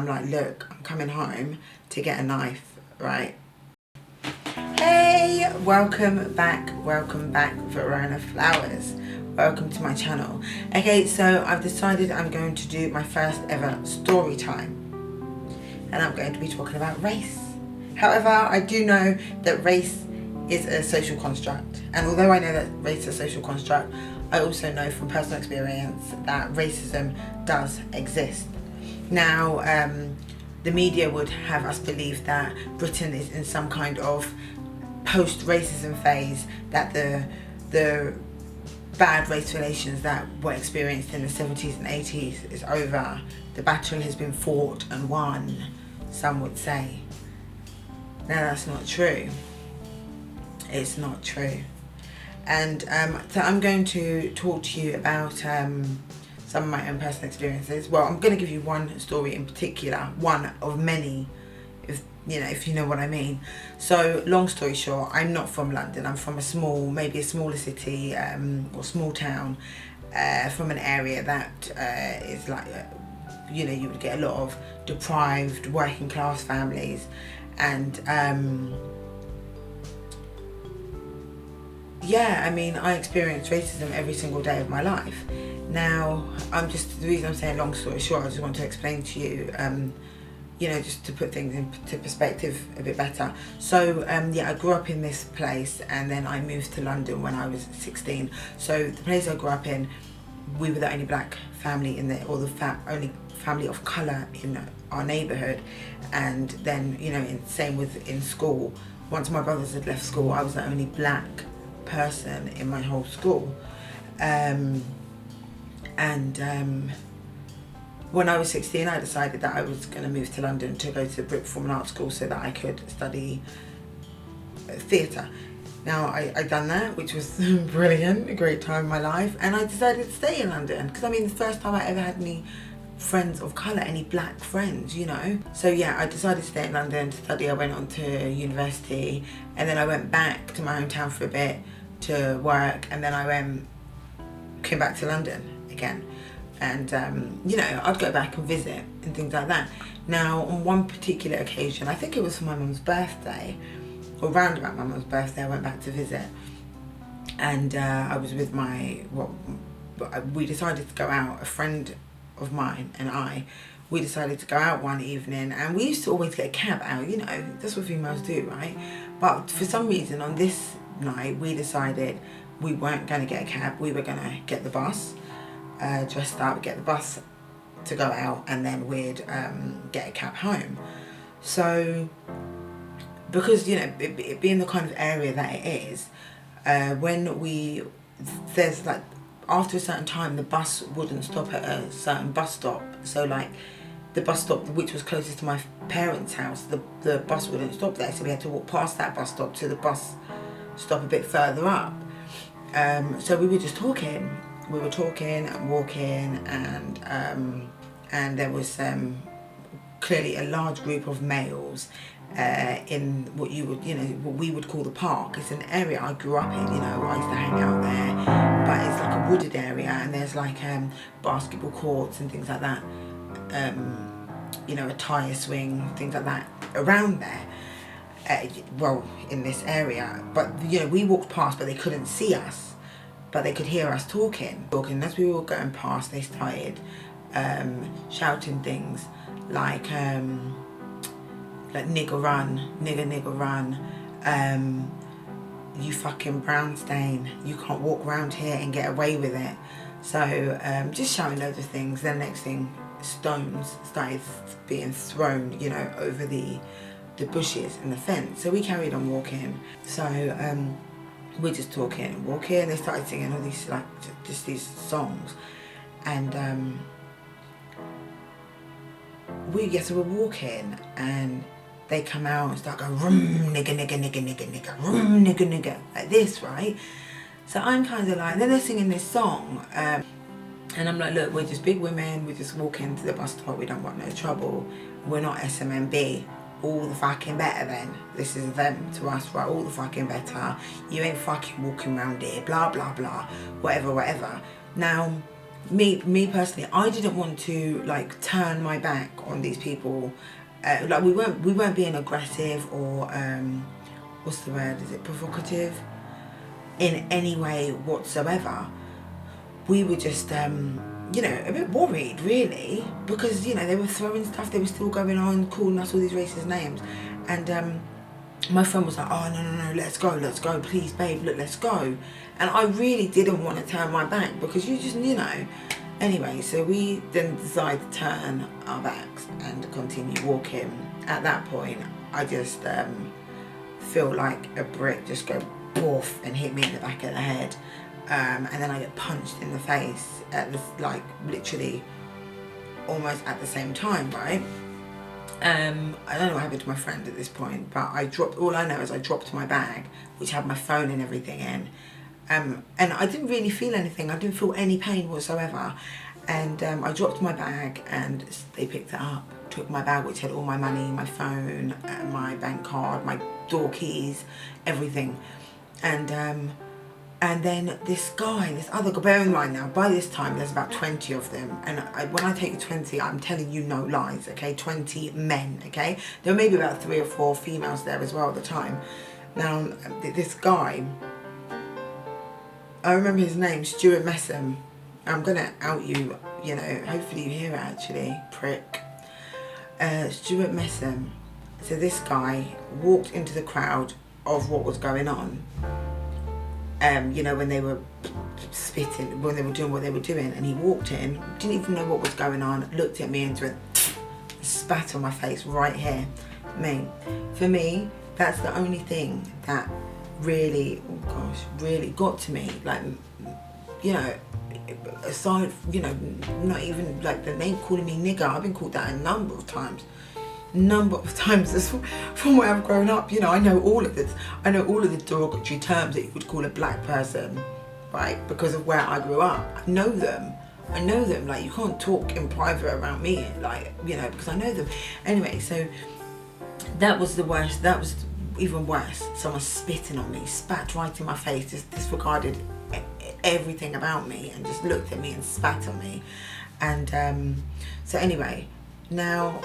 I'm like, look, I'm coming home to get a knife, right? Hey, welcome back Verona Flowers. Welcome to my channel. Okay, so I've decided I'm going to do my first ever story time, and I'm going to be talking about race. However, I do know that race is a social construct, and although I know that race is a social construct, I also know from personal experience that racism does exist. Now, the media would have us believe that Britain is in some kind of post-racism phase, that the bad race relations that were experienced in the 70s and 80s is over. The battle has been fought and won, some would say. Now, that's not true. It's not true. And so I'm going to talk to you about some of my own personal experiences. Well, I'm going to give you one story in particular, one of many, if you know what I mean. So, long story short, I'm not from London. I'm from maybe a smaller city or small town, from an area that is like, you would get a lot of deprived working class families, and yeah, I mean, I experience racism every single day of my life. Now, the reason I'm saying long story short, I just want to explain to you, just to put things into perspective a bit better. So, I grew up in this place, and then I moved to London when I was 16. So, the place I grew up in, we were the only black family only family of colour in our neighbourhood. And then, same in school. Once my brothers had left school, I was the only black person in my whole school. When I was 16, I decided that I was going to move to London to go to the Brit Performing Arts School so that I could study theatre. Now, I done that, which was brilliant, a great time in my life, and I decided to stay in London because, the first time I ever had any friends of colour, any black friends, So yeah, I decided to stay in London to study. I went on to university, and then I went back to my hometown for a bit to work, and then I came back to London again. And, I'd go back and visit and things like that. Now, on one particular occasion, I think it was for my mum's birthday, or round about my mum's birthday, I went back to visit. And I was with we decided to go out, a friend of mine and we decided to go out one evening, and we used to always get a cab out, that's what females do, right? But for some reason on this night, we decided we weren't going to get a cab, we were going to get the bus, dressed up, get the bus to go out, and then we'd get a cab home. So, because, it being the kind of area that it is, there's like, after a certain time, the bus wouldn't stop at a certain bus stop. So, like, the bus stop which was closest to my parents' house, the bus wouldn't stop there. So we had to walk past that bus stop to the bus stop a bit further up. So we were just talking. We were talking and walking, and there was clearly a large group of males in what we would call the park. It's an area I grew up in, I used to hang out there, but it's like a wooded area, and there's like basketball courts and things like that, a tire swing, things like that around there, in this area. But we walked past, but they couldn't see us, but they could hear us talking. As we were going past, they started shouting things like nigger run, nigger run, you fucking brown stain, you can't walk around here and get away with it. So just shouting loads of things. Then next thing, stones started being thrown, over the bushes and the fence. So we carried on walking. So we're just talking and walking. They started singing all these just these songs, and so we're walking, and they come out and start going, rum, nigga, nigga, nigga, nigga, nigga, rum, nigga, nigga, like this, right? So I'm kind of like, then they're singing this song, and I'm like, look, we're just big women, we're just walking to the bus stop, we don't want no trouble, we're not SMMB, all the fucking better then. This is them to us, right? All the fucking better. You ain't fucking walking around here, blah, blah, blah, whatever, whatever. Now, me personally, I didn't want to like turn my back on these people. Like we weren't being aggressive or what's the word? Is it provocative? In any way whatsoever. We were just you know, a bit worried really, because you know they were throwing stuff, they were still going on, calling us all these racist names, and my friend was like, oh no, let's go, please babe, look, let's go. And I really didn't want to turn my back because you know. Anyway, so we then decided to turn our backs and continue walking. At that point, I just feel like a brick just go boof and hit me in the back of the head. And then I get punched in the face at this, like literally almost at the same time, right? I don't know what happened to my friend at this point, but all I know is I dropped my bag, which had my phone and everything in. And I didn't really feel anything. I didn't feel any pain whatsoever. And I dropped my bag and they picked it up, took my bag, which had all my money, my phone, my bank card, my door keys, everything. And then this other guy, bear in mind now, by this time there's about 20 of them. And when I take 20, I'm telling you no lies, okay? 20 men, okay? There were maybe about 3 or 4 females there as well at the time. Now, this guy, I remember his name, Stuart Messam. I'm gonna out you, you know, hopefully you hear it actually, prick. Stuart Messam. So this guy walked into the crowd of what was going on. You know, when they were spitting, when they were doing what they were doing, and he walked in, didn't even know what was going on, looked at me and went, spat on my face right here. For me, that's the only thing that really, oh gosh, really got to me. Like, you know, aside, you know, not even like the name calling me nigger, I've been called that a number of times from where I've grown up. You know, I know all of the derogatory terms that you would call a black person, right? Because of where I grew up. I know them, like you can't talk in private around me, like, you know, because I know them. Anyway, so that was the worst. That was even worse. Someone spitting on me, spat right in my face, just disregarded everything about me and just looked at me and spat on me. And so anyway, now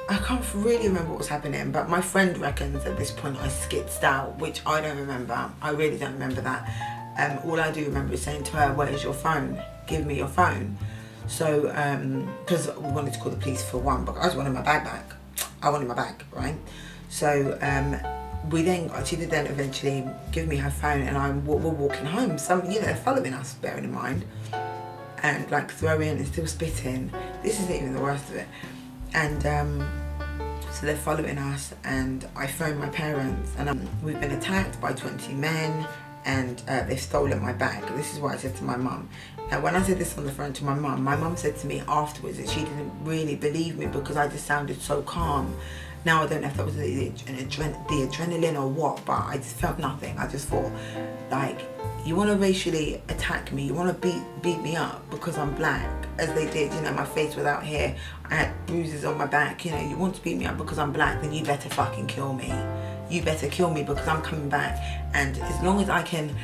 I can't really remember what was happening, but my friend reckons at this point I skitzed out, which I don't remember. I really don't remember that. All I do remember is saying to her, where's your phone? Give me your phone. So, because we wanted to call the police for one, but I just wanted my bag back. I wanted my bag, right? So, she did then eventually give me her phone, and we're walking home. You know, they're following us, bearing in mind, and like throwing and still spitting. This isn't even the worst of it. And so they're following us, and I phoned my parents, and we've been attacked by 20 men, and they've stolen my bag. This is what I said to my mum. Now, when I said this on the phone to my mum said to me afterwards that she didn't really believe me because I just sounded so calm. Now, I don't know if that was the adrenaline or what, but I just felt nothing. I just thought, like, you want to racially attack me, you want to beat me up because I'm black, as they did, you know, my face was out here, I had bruises on my back, you know, you want to beat me up because I'm black, then you better fucking kill me. You better kill me because I'm coming back. And as long as I can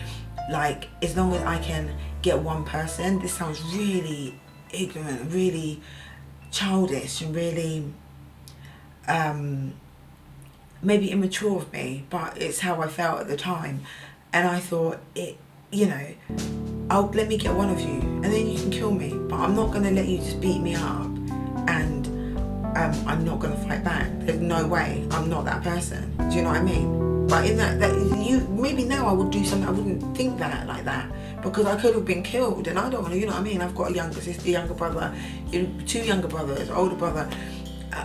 get one person, this sounds really ignorant, really childish, and really maybe immature of me, but it's how I felt at the time. And I thought, you know, let me get one of you and then you can kill me, but I'm not going to let you just beat me up, and I'm not going to fight back. There's no way. I'm not that person. Do you know what I mean? But in that maybe now I would do something, I wouldn't think that like that, because I could have been killed, and I don't want to, you know what I mean? I've got a younger sister, younger brother, 2 younger brothers, older brother.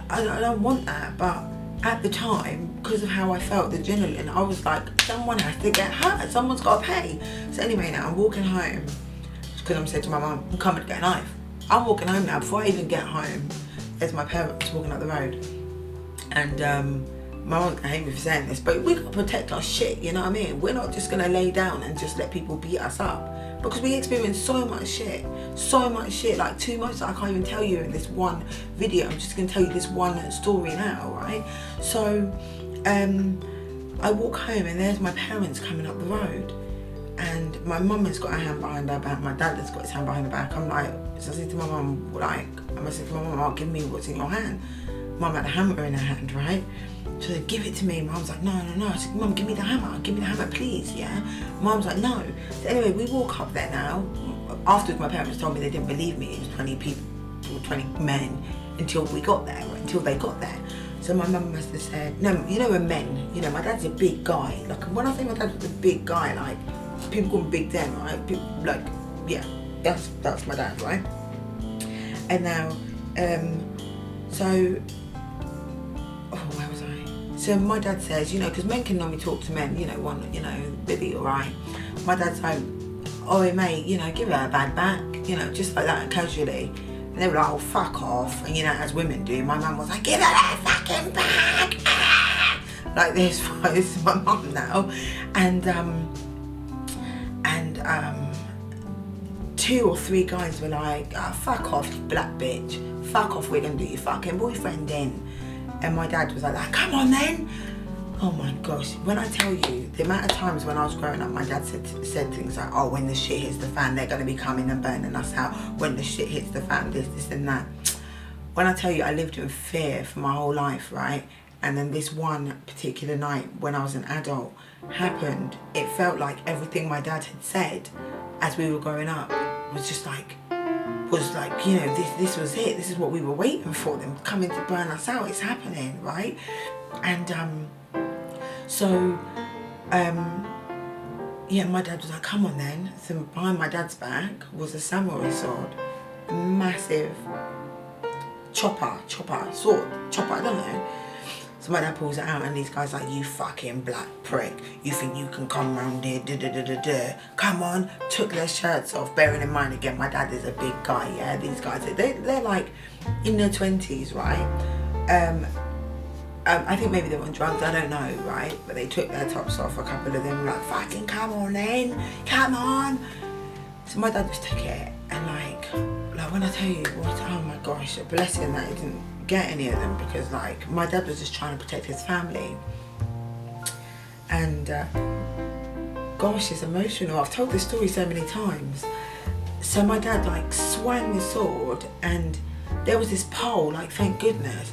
I don't want that, but at the time, because of how I felt, the adrenaline, I was like, someone has to get hurt, someone's got to pay. So anyway, now I'm walking home, because I'm saying to my mum, I'm coming to get a knife. I'm walking home now. Before I even get home, there's my parents walking up the road. And my mum can hate me for saying this, but we got to protect our shit, you know what I mean? We're not just going to lay down and just let people beat us up. Because we experience so much shit, like too much that I can't even tell you in this one video. I'm just going to tell you this one story now, right? So I walk home, and there's my parents coming up the road, and my mum has got her hand behind her back, my dad has got his hand behind her back. I'm like, So I said to my mum, like, I said to my mum, give me what's in your hand. Mum had a hammer in her hand, right? She said, give it to me. Mum's like, no. I said, Mum, give me the hammer, please, yeah? Mum's like, no. So anyway, we walk up there now. Afterwards, my parents told me they didn't believe me. It was 20 people, 20 men, until they got there. So my mum must have said, no, you know, when men, you know, my dad's a big guy. Like, when I say my dad was a big guy, like, people call him Big Dan, right? People, like, yeah, that's my dad, right? And now, where was I? So my dad says, you know, because men can normally talk to men, you know, Bibby, all right. My dad's like, oh, mate, you know, give her a bag back, you know, just like that, casually. And they were like, oh, fuck off. And, you know, as women do, my mum was like, give her that fucking bag. Like this, this is my mum now. And 2 or 3 guys were like, oh, fuck off, you black bitch. Fuck off, we're going to do your fucking boyfriend in. And my dad was like, come on then. Oh my gosh, when I tell you, the amount of times when I was growing up, my dad said things like, oh, when the shit hits the fan, they're going to be coming and burning us out. When the shit hits the fan, this and that. When I tell you, I lived in fear for my whole life, right? And then this one particular night when I was an adult happened, it felt like everything my dad had said as we were growing up was like, you know, this was it. This is what we were waiting for, them coming to burn us out. It's happening, right? And yeah, my dad was like, come on then. So behind my dad's back was a samurai sword, a massive sword, I don't know. So my dad pulls it out and these guys like, you fucking black prick, you think you can come round here, come on. Took their shirts off, bearing in mind again, my dad is a big guy, yeah, these guys, they're like in their 20s, right? I think maybe they were on drugs, I don't know, right? But they took their tops off, a couple of them, like, fucking come on then, come on. So my dad just took it, and like when I tell you, what, oh my gosh, a blessing that he didn't get any of them, because like, my dad was just trying to protect his family. And gosh, it's emotional. I've told this story so many times. So my dad like swung the sword, and there was this pole, like, thank goodness,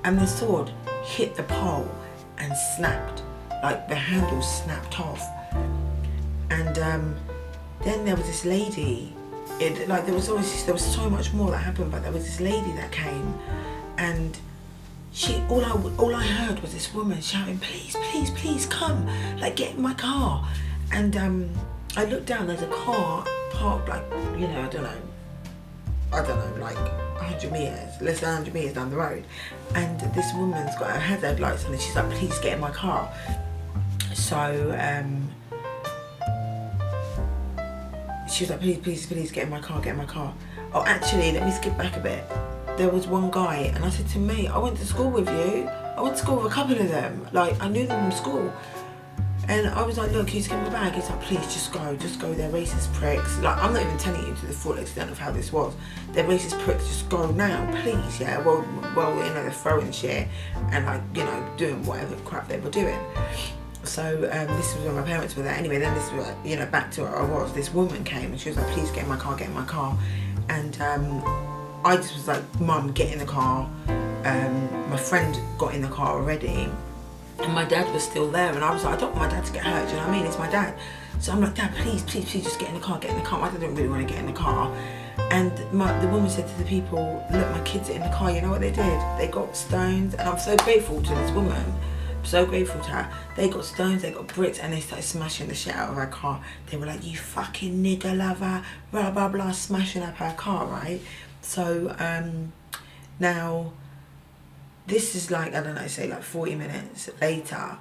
and the sword hit the pole and snapped, like the handle snapped off. And then there was this lady, there was so much more that happened, but there was this lady that came, and all I heard was this woman shouting, please come, like, get in my car. And I looked down, there's a car parked, like, you know, I don't know, like 100 meters, less than 100 meters down the road. And this woman's got her headlights on, and she's like, please get in my car. So she was like, please get in my car. Oh, actually, let me skip back a bit. There was one guy, and I said to me, I went to school with you. I went to school with a couple of them. Like, I knew them from school. And I was like, look, he's giving me a bag. He's like, please, just go, they're racist pricks. Like, I'm not even telling you to the full extent of how this was. They're racist pricks, just go now, please, yeah? Well, you know, they're throwing shit and, like, you know, doing whatever crap they were doing. So this was when my parents were there. Anyway, then this was, you know, back to where I was. This woman came and she was like, please get in my car. And I just was like, Mum, get in the car. My friend got in the car already. And my dad was still there, and I was like, I don't want my dad to get hurt, do you know what I mean? It's my dad. So I'm like, Dad, please, just get in the car. My dad didn't really want to get in the car. And the woman said to the people, look, my kids are in the car. You know what they did? They got stones, and I'm so grateful to this woman. I'm so grateful to her. They got stones, they got bricks, and they started smashing the shit out of her car. They were like, you fucking nigger lover, blah, blah, blah, smashing up her car, right? So now, this is like, I don't know, say like 40 minutes later.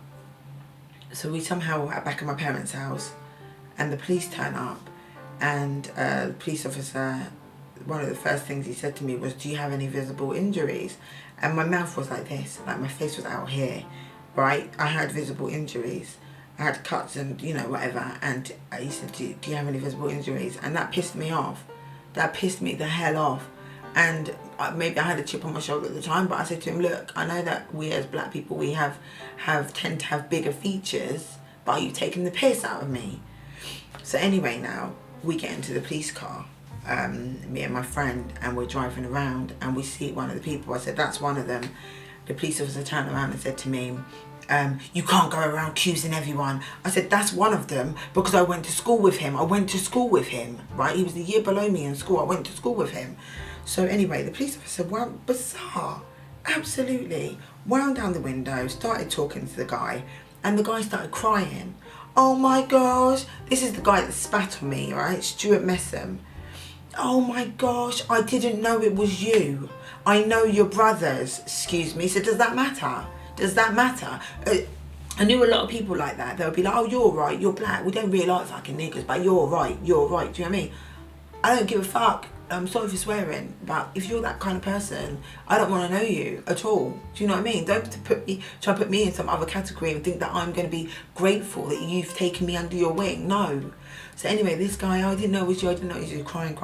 So we somehow are back at my parents' house, and the police turn up, and the police officer, one of the first things he said to me was, do you have any visible injuries? And my mouth was like this, like my face was out here, right? I had visible injuries. I had cuts and, you know, whatever. And he said, do you have any visible injuries? And that pissed me off. That pissed me the hell off. And maybe I had a chip on my shoulder at the time, but I said to him, look, I know that we as black people, we tend to have bigger features, but are you taking the piss out of me? So anyway, now we get into the police car, me and my friend, and we're driving around and we see one of the people. I said, that's one of them. The police officer turned around and said to me, you can't go around accusing everyone. I said, that's one of them, because I went to school with him. Right? He was a year below me in school. I went to school with him. So anyway, the police officer, bizarre, absolutely, wound down the window, started talking to the guy, and the guy started crying. Oh my gosh, this is the guy that spat on me, right? Stuart Messam. Oh my gosh, I didn't know it was you. I know your brothers, excuse me. So does that matter? Does that matter? I knew a lot of people like that. They'll be like, oh, you're right, you're black. We don't really like fucking niggas, but you're right. Do you know what I mean? I don't give a fuck. I'm sorry for swearing, but if you're that kind of person, I don't want to know you at all. Do you know what I mean? Don't try to put me in some other category and think that I'm going to be grateful that you've taken me under your wing. No. So anyway, this guy, I didn't know it was you. I didn't know he was crying.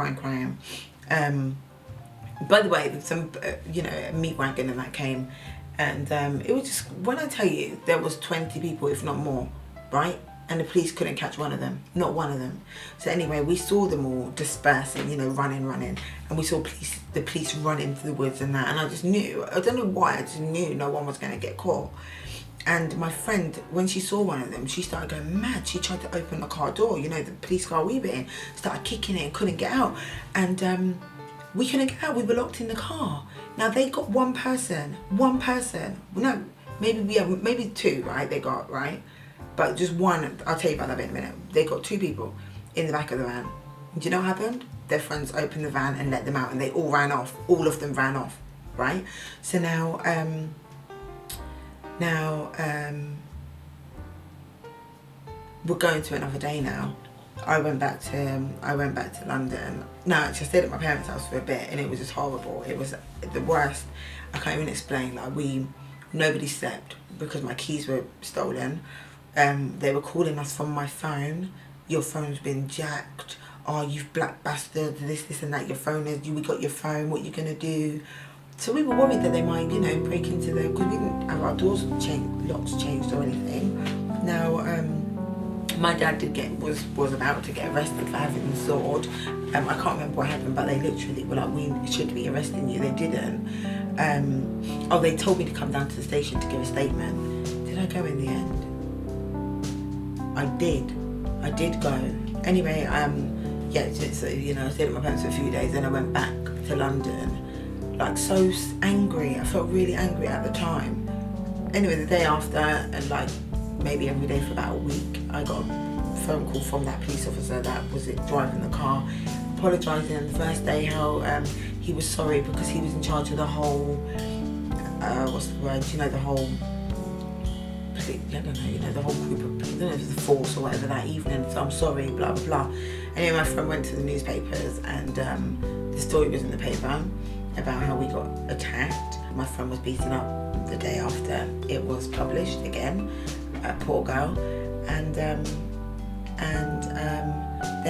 By the way, some, a meat wagon and that came. And it was just, when I tell you, there was 20 people, if not more, right? And the police couldn't catch one of them, not one of them. So anyway, we saw them all dispersing, running. And we saw the police run into the woods and that. And I just knew, I don't know why, I just knew no one was going to get caught. And my friend, when she saw one of them, she started going mad. She tried to open the car door, the police car we were in, started kicking it and couldn't get out. And we couldn't get out, we were locked in the car. Now they got one person, no, maybe two, right, they got, right? But just one, I'll tell you about that in a minute. They got two people in the back of the van. Do you know what happened? Their friends opened the van and let them out, and they all ran off. All of them ran off, right? So now, we're going to another day now. I went back to London. No, actually I stayed at my parents' house for a bit, and it was just horrible. It was the worst. I can't even explain. Like, nobody slept because my keys were stolen. They were calling us from my phone. Your phone's been jacked. Oh, you black bastard, this and that. Your phone we got your phone, what you gonna do? So we were worried that they might, break into because we didn't have our locks changed or anything. Now, my dad was about to get arrested for having the sword. I can't remember what happened, but they literally were like, we should be arresting you. They didn't. They told me to come down to the station to give a statement. Did I go in the end? I did go. Anyway, so, I stayed at my parents for a few days, then I went back to London, like so angry. I felt really angry at the time. Anyway, the day after, and like maybe every day for about a week, I got a phone call from that police officer that was driving the car, apologising. And the first day how he was sorry because he was in charge of the whole, what's the word, the whole, I don't know, the whole group of, I don't know if it was the force or whatever that evening, so I'm sorry, blah, blah, blah. Anyway, my friend went to the newspapers, and the story was in the paper about how we got attacked. My friend was beaten up the day after it was published again, poor girl. And then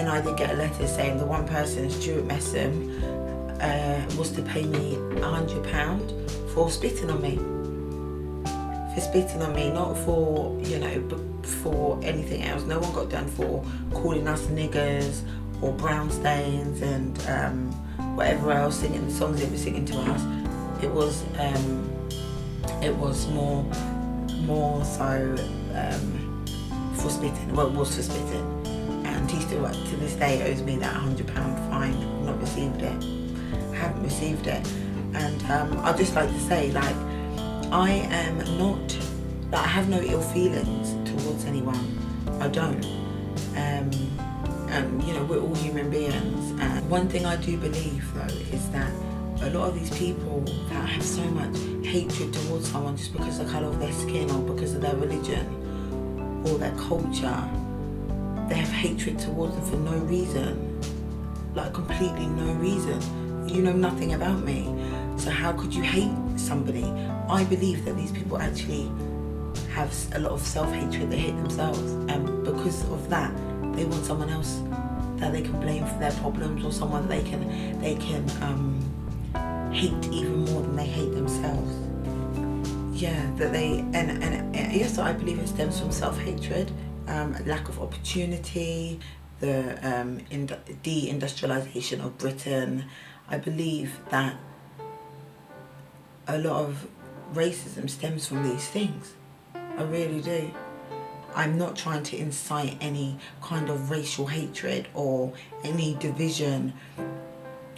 I did get a letter saying the one person, Stuart Messam, was to pay me £100 for spitting on me. Not for, for anything else. No one got done for calling us niggers or brown stains and whatever else, singing the songs they were singing to us. It was more so for spitting. Well, it was for spitting. And he still, to this day, owes me that £100 fine. I've not received it. I haven't received it. And I'd just like to say, like, I am not, I have no ill feelings towards anyone. I don't. We're all human beings. And one thing I do believe, though, is that a lot of these people that have so much hatred towards someone just because of the colour of their skin or because of their religion or their culture, they have hatred towards them for no reason. Like, completely no reason. You know nothing about me. So how could you hate somebody? I believe that these people actually have a lot of self-hatred. They hate themselves, and because of that, they want someone else that they can blame for their problems, or someone they can hate even more than they hate themselves. Yeah, that they and yes, I believe it stems from self-hatred, lack of opportunity, the deindustrialization of Britain. I believe that a lot of racism stems from these things. I really do. I'm not trying to incite any kind of racial hatred or any division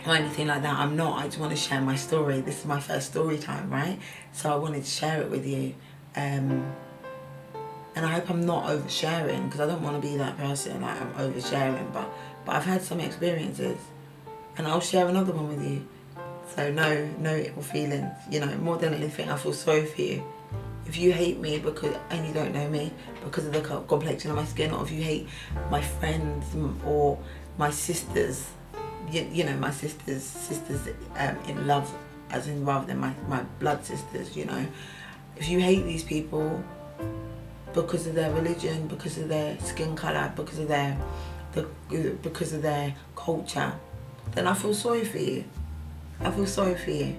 or anything like that. I'm not. I just want to share my story. This is my first story time, right? So I wanted to share it with you. And I hope I'm not oversharing, because I don't want to be that person, like I'm oversharing, but I've had some experiences and I'll share another one with you. So no ill feelings, you know. More than anything, I feel sorry for you. If you hate me and you don't know me because of the complexion of my skin, or if you hate my friends or my sisters, you know, my sisters in love, as in rather than my blood sisters, you know. If you hate these people because of their religion, because of their skin colour, because of their culture, then I feel sorry for you. I feel sorry for you.